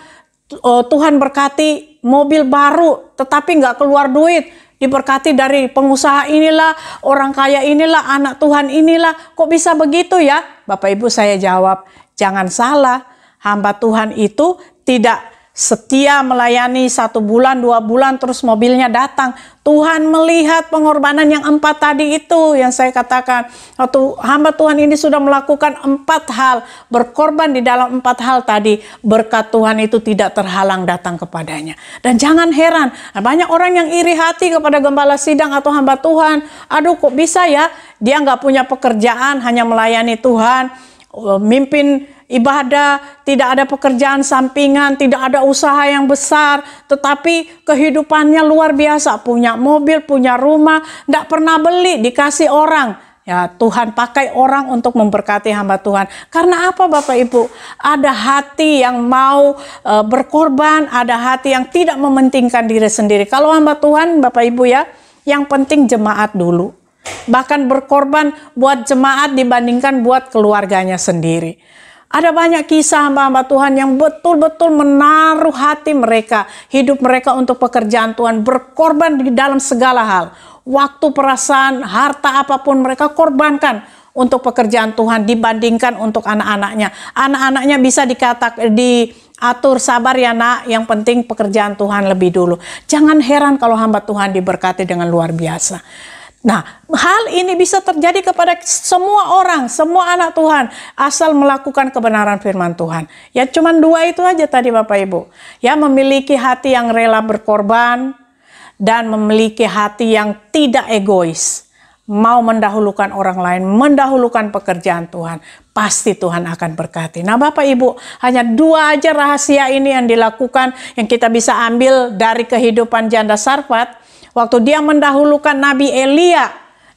Tuhan berkati mobil baru. Tetapi gak keluar duit. Diberkati dari pengusaha inilah, orang kaya inilah, anak Tuhan inilah. Kok bisa begitu ya? Bapak Ibu saya jawab, jangan salah. Hamba Tuhan itu tidak setia melayani 1 bulan, 2 bulan, terus mobilnya datang. Tuhan melihat pengorbanan yang 4 tadi itu yang saya katakan. Waktu hamba Tuhan ini sudah melakukan 4 hal, berkorban di dalam 4 hal tadi, berkat Tuhan itu tidak terhalang datang kepadanya. Dan jangan heran, banyak orang yang iri hati kepada gembala sidang atau hamba Tuhan. Aduh kok bisa ya, dia nggak punya pekerjaan, hanya melayani Tuhan, mimpin ibadah, tidak ada pekerjaan sampingan, tidak ada usaha yang besar, tetapi kehidupannya luar biasa, punya mobil, punya rumah, tidak pernah beli, dikasih orang. Ya Tuhan pakai orang untuk memberkati hamba Tuhan. Karena apa Bapak Ibu? Ada hati yang mau berkorban, ada hati yang tidak mementingkan diri sendiri. Kalau hamba Tuhan Bapak Ibu ya, yang penting jemaat dulu. Bahkan berkorban buat jemaat dibandingkan buat keluarganya sendiri. Ada banyak kisah hamba-hamba Tuhan yang betul-betul menaruh hati mereka, hidup mereka untuk pekerjaan Tuhan, berkorban di dalam segala hal. Waktu, perasaan, harta apapun mereka korbankan untuk pekerjaan Tuhan dibandingkan untuk anak-anaknya. Anak-anaknya bisa diatur, sabar ya nak, yang penting pekerjaan Tuhan lebih dulu. Jangan heran kalau hamba Tuhan diberkati dengan luar biasa. Nah, hal ini bisa terjadi kepada semua orang, semua anak Tuhan, asal melakukan kebenaran firman Tuhan. Ya cuma 2 itu aja tadi Bapak Ibu. Ya memiliki hati yang rela berkorban dan memiliki hati yang tidak egois. Mau mendahulukan orang lain, mendahulukan pekerjaan Tuhan. Pasti Tuhan akan berkati. Nah Bapak Ibu, hanya 2 aja rahasia ini yang dilakukan, yang kita bisa ambil dari kehidupan janda Sarfat. Waktu dia mendahulukan Nabi Elia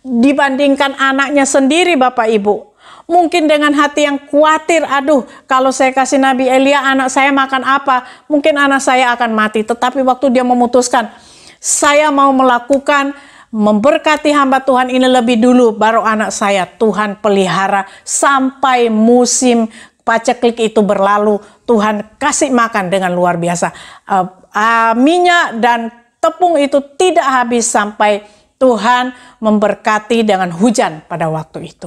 dibandingkan anaknya sendiri Bapak Ibu. Mungkin dengan hati yang khawatir, aduh kalau saya kasih Nabi Elia anak saya makan apa? Mungkin anak saya akan mati. Tetapi waktu dia memutuskan, saya mau melakukan memberkati hamba Tuhan ini lebih dulu, baru anak saya Tuhan pelihara sampai musim paceklik itu berlalu. Tuhan kasih makan dengan luar biasa. Minyak dan tepung itu tidak habis sampai Tuhan memberkati dengan hujan pada waktu itu.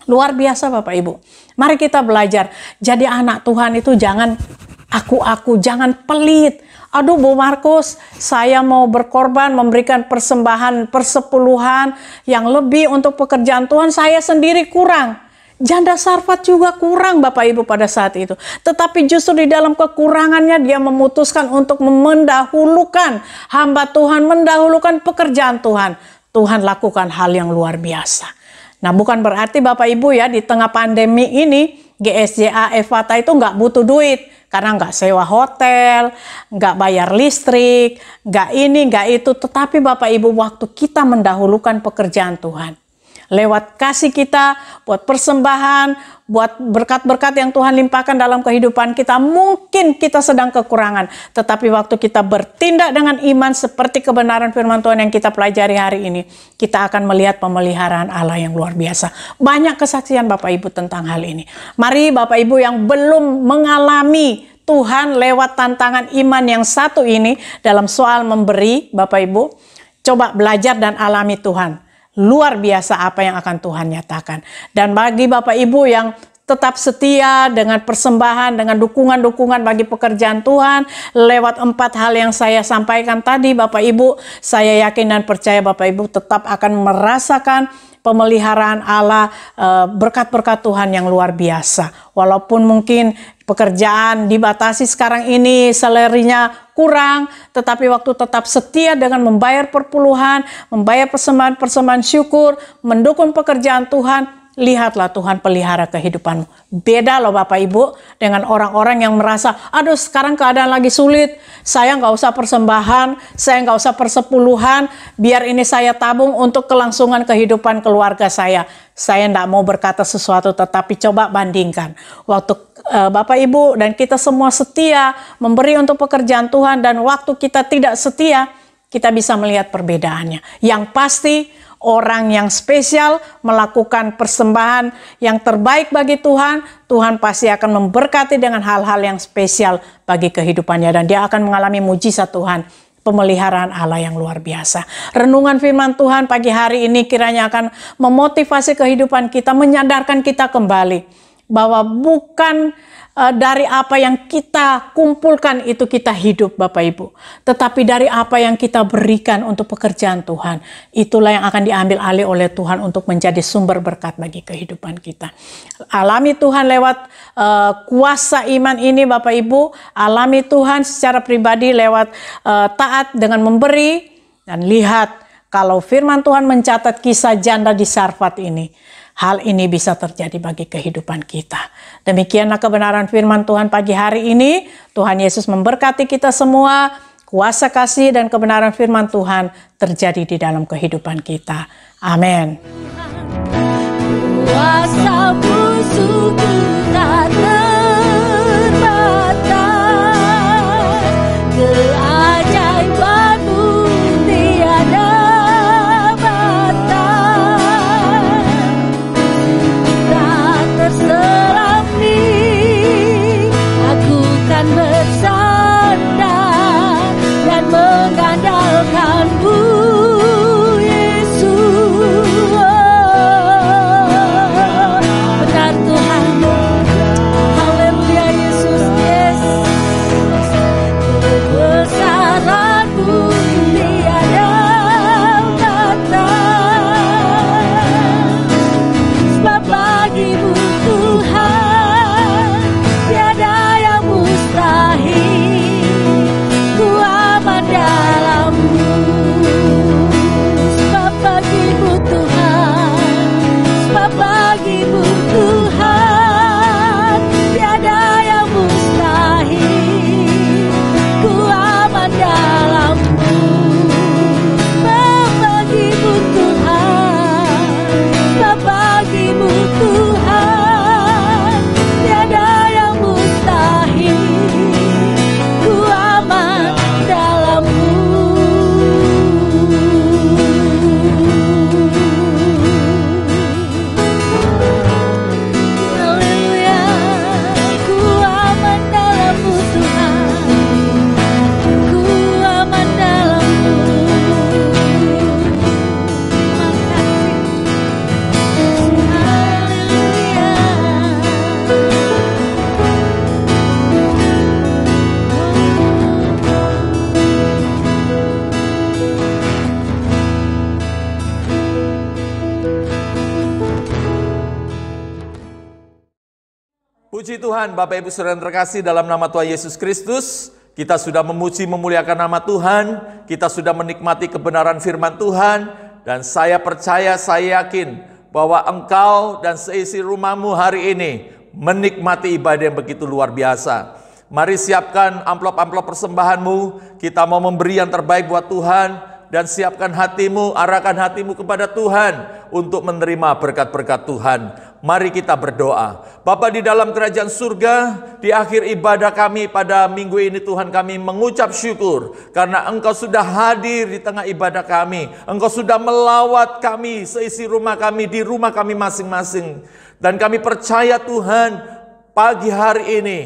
Luar biasa Bapak Ibu. Mari kita belajar. Jadi anak Tuhan itu jangan aku-aku, jangan pelit. Aduh Bu Markus, saya mau berkorban, memberikan persembahan persepuluhan yang lebih untuk pekerjaan Tuhan, saya sendiri kurang. Janda Sarfat juga kurang Bapak Ibu pada saat itu. Tetapi justru di dalam kekurangannya dia memutuskan untuk mendahulukan hamba Tuhan, mendahulukan pekerjaan Tuhan. Tuhan lakukan hal yang luar biasa. Nah bukan berarti Bapak Ibu ya di tengah pandemi ini GSJA Evata itu nggak butuh duit. Karena nggak sewa hotel, nggak bayar listrik, nggak ini, nggak itu. Tetapi Bapak Ibu, waktu kita mendahulukan pekerjaan Tuhan, lewat kasih kita, buat persembahan, buat berkat-berkat yang Tuhan limpahkan dalam kehidupan kita, mungkin kita sedang kekurangan. Tetapi waktu kita bertindak dengan iman seperti kebenaran firman Tuhan yang kita pelajari hari ini, kita akan melihat pemeliharaan Allah yang luar biasa. Banyak kesaksian Bapak Ibu tentang hal ini. Mari Bapak Ibu yang belum mengalami Tuhan lewat tantangan iman yang satu ini dalam soal memberi, Bapak Ibu, coba belajar dan alami Tuhan. Luar biasa apa yang akan Tuhan nyatakan. Dan bagi Bapak Ibu yang tetap setia dengan persembahan, dengan dukungan-dukungan bagi pekerjaan Tuhan, lewat 4 hal yang saya sampaikan tadi, Bapak Ibu, saya yakin dan percaya Bapak Ibu tetap akan merasakan pemeliharaan Allah, berkat-berkat Tuhan yang luar biasa. Walaupun mungkin pekerjaan dibatasi sekarang ini, salarinya kurang, tetapi waktu tetap setia dengan membayar perpuluhan, membayar persembahan syukur, mendukung pekerjaan Tuhan, lihatlah Tuhan pelihara kehidupanmu. Beda loh Bapak Ibu dengan orang-orang yang merasa, aduh sekarang keadaan lagi sulit, saya nggak usah persembahan, saya nggak usah persepuluhan, biar ini saya tabung untuk kelangsungan kehidupan keluarga saya. Saya nggak mau berkata sesuatu, tetapi coba bandingkan. Waktu Bapak Ibu dan kita semua setia memberi untuk pekerjaan Tuhan, dan waktu kita tidak setia, kita bisa melihat perbedaannya. Yang pasti, orang yang spesial melakukan persembahan yang terbaik bagi Tuhan, Tuhan pasti akan memberkati dengan hal-hal yang spesial bagi kehidupannya, dan dia akan mengalami mujizat Tuhan, pemeliharaan Allah yang luar biasa. Renungan firman Tuhan pagi hari ini kiranya akan memotivasi kehidupan kita, menyadarkan kita kembali bahwa bukan dari apa yang kita kumpulkan itu kita hidup Bapak Ibu, tetapi dari apa yang kita berikan untuk pekerjaan Tuhan, itulah yang akan diambil alih oleh Tuhan untuk menjadi sumber berkat bagi kehidupan kita. Alami Tuhan lewat kuasa iman ini Bapak Ibu, alami Tuhan secara pribadi lewat taat dengan memberi, dan lihat kalau firman Tuhan mencatat kisah janda di Sarfat ini, hal ini bisa terjadi bagi kehidupan kita. Demikianlah kebenaran firman Tuhan pagi hari ini. Tuhan Yesus memberkati kita semua. Kuasa kasih dan kebenaran firman Tuhan terjadi di dalam kehidupan kita. Amin. Kuasa-Mu sungguh tak terbatas, keajaiban-Mu tiada batas. Tak terselami, aku kan bersandar dan mengandalkan-Mu, Yesus. Benar Tuhan, haleluya Yesus, Yesus. Kebesaran-Mu tiada batas, sebab bagi-Mu Tuhan tiada yang mustahil. Ku aman dalam-Mu, sebab bagi-Mu Tuhan, sebab bagi-Mu Tuhan tiada yang mustahil. Ku aman dalam-Mu, sebab bagi-Mu Tuhan, sebab bagi-Mu Tuhan tiada yang mustahil. Ku aman dalam-Mu. Haleluya, ku aman dalam-Mu Tuhan, ku aman dalam-Mu. Terima kasih. Puji Tuhan, Bapak Ibu Saudara yang terkasih, dalam nama Tuhan Yesus Kristus, kita sudah memuji memuliakan nama Tuhan, kita sudah menikmati kebenaran firman Tuhan, dan saya percaya, saya yakin bahwa engkau dan seisi rumahmu hari ini menikmati ibadah yang begitu luar biasa. Mari siapkan amplop-amplop persembahanmu. Kita mau memberi yang terbaik buat Tuhan. Dan siapkan hatimu, arahkan hatimu kepada Tuhan untuk menerima berkat-berkat Tuhan. Mari kita berdoa. Bapa di dalam kerajaan surga, di akhir ibadah kami pada minggu ini Tuhan, kami mengucap syukur karena Engkau sudah hadir di tengah ibadah kami. Engkau sudah melawat kami seisi rumah kami, di rumah kami masing-masing. Dan kami percaya Tuhan, pagi hari ini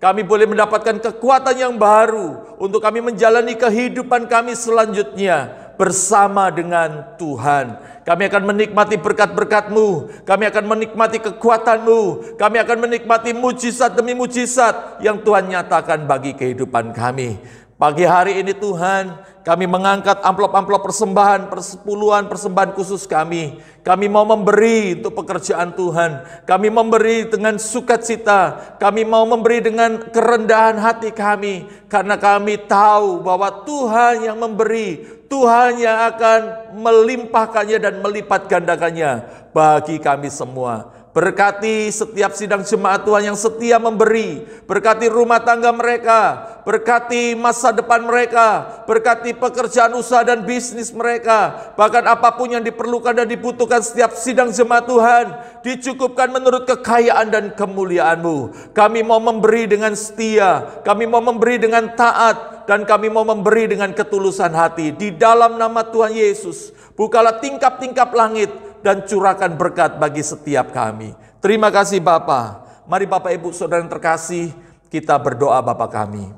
kami boleh mendapatkan kekuatan yang baru untuk kami menjalani kehidupan kami selanjutnya bersama dengan Tuhan. Kami akan menikmati berkat-berkat-Mu, kami akan menikmati kekuatan-Mu, kami akan menikmati mujizat demi mujizat yang Tuhan nyatakan bagi kehidupan kami. Pagi hari ini Tuhan, kami mengangkat amplop-amplop persembahan, persepuluhan, persembahan khusus kami. Kami mau memberi untuk pekerjaan Tuhan. Kami memberi dengan sukacita. Kami mau memberi dengan kerendahan hati kami. Karena kami tahu bahwa Tuhan yang memberi, Tuhan yang akan melimpahkannya dan melipat gandakannya bagi kami semua. Berkati setiap sidang jemaat Tuhan yang setia memberi. Berkati rumah tangga mereka. Berkati masa depan mereka. Berkati pekerjaan usaha dan bisnis mereka. Bahkan apapun yang diperlukan dan dibutuhkan setiap sidang jemaat Tuhan, dicukupkan menurut kekayaan dan kemuliaan-Mu. Kami mau memberi dengan setia. Kami mau memberi dengan taat. Dan kami mau memberi dengan ketulusan hati. Di dalam nama Tuhan Yesus, bukalah tingkap-tingkap langit dan curahkan berkat bagi setiap kami. Terima kasih Bapa. Mari Bapak Ibu Saudara yang terkasih, kita berdoa Bapa kami.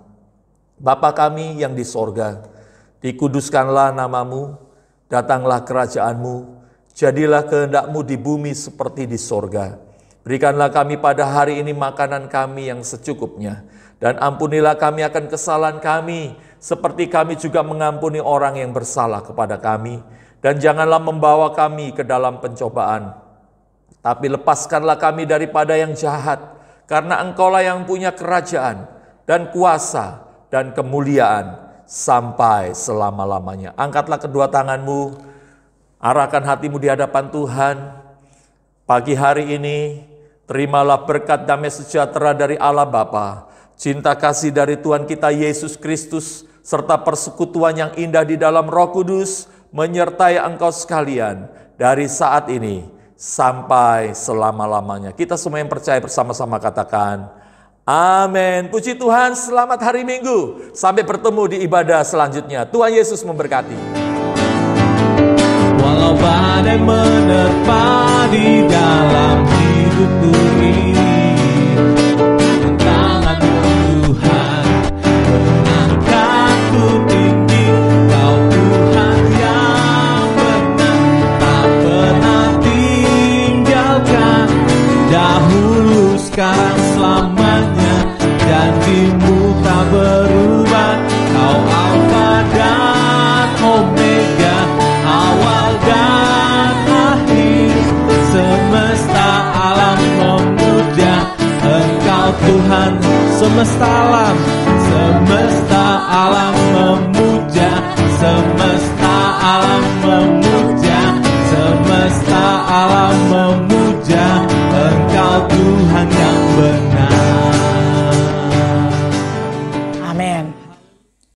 Bapa kami yang di sorga, dikuduskanlah nama-Mu, datanglah kerajaan-Mu, jadilah kehendak-Mu di bumi seperti di sorga. Berikanlah kami pada hari ini makanan kami yang secukupnya, dan ampunilah kami akan kesalahan kami, seperti kami juga mengampuni orang yang bersalah kepada kami. Dan janganlah membawa kami ke dalam pencobaan, tapi lepaskanlah kami daripada yang jahat, karena Engkaulah yang punya kerajaan, dan kuasa, dan kemuliaan, sampai selama-lamanya. Angkatlah kedua tanganmu, arahkan hatimu di hadapan Tuhan. Pagi hari ini, terimalah berkat damai sejahtera dari Allah Bapa, cinta kasih dari Tuhan kita Yesus Kristus, serta persekutuan yang indah di dalam Roh Kudus, menyertai engkau sekalian dari saat ini sampai selama-lamanya. Kita semua yang percaya bersama-sama katakan, amin. Puji Tuhan, selamat hari Minggu. Sampai bertemu di ibadah selanjutnya. Tuhan Yesus memberkati. Walau badai menerpa di dalam hidupku ini, sekarang selamanya, janji-Mu tak berubah. Kau Alfa dan Omega, awal dan akhir. Semesta alam memuja Engkau Tuhan semesta alam.